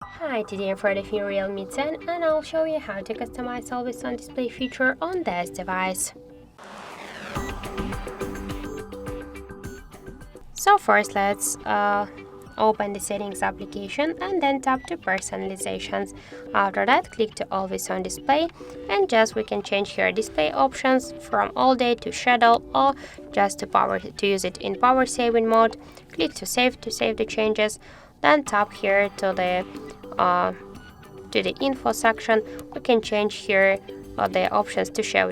Hi, today I'm for the new Realme 10 and I'll show you how to customize Always On Display feature on this device. So first let's open the settings application and then tap to personalizations. After that click to Always On Display and we can change here display options from all day to schedule or just to use it in power saving mode. Click to save the changes, then tap here to the info section. We can change here the options to show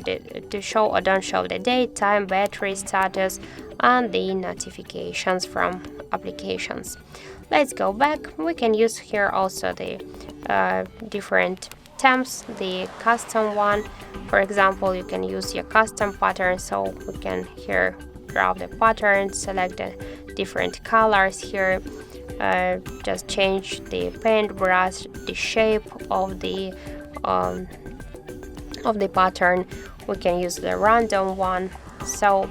or don't show the date, time, battery status, and the notifications from applications. Let's go back. We can use here also the different temps, the custom one. For example, you can use your custom pattern, so we can here grab the pattern, select the different colors here. Just change the paintbrush, the shape of the pattern. We can use the random one, so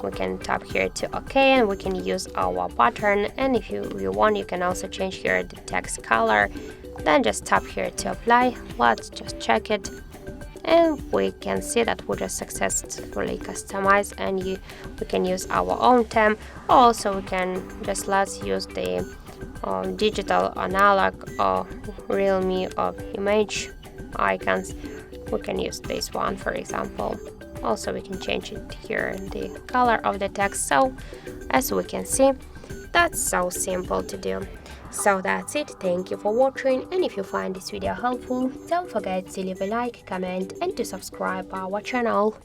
we can tap here to OK and we can use our pattern. And if you want, you can also change here the text color, then just tap here to apply. Let's just check it and we can see that we just successfully customized, and we can use our own theme. Also we can let's use the digital analog or Realme or image icons. We can use this one, for example. Also we can change it here, the color of the text. So as we can see, that's so simple to do. So that's it. Thank you for watching, and if you find this video helpful, don't forget to leave a like, comment and to subscribe our channel.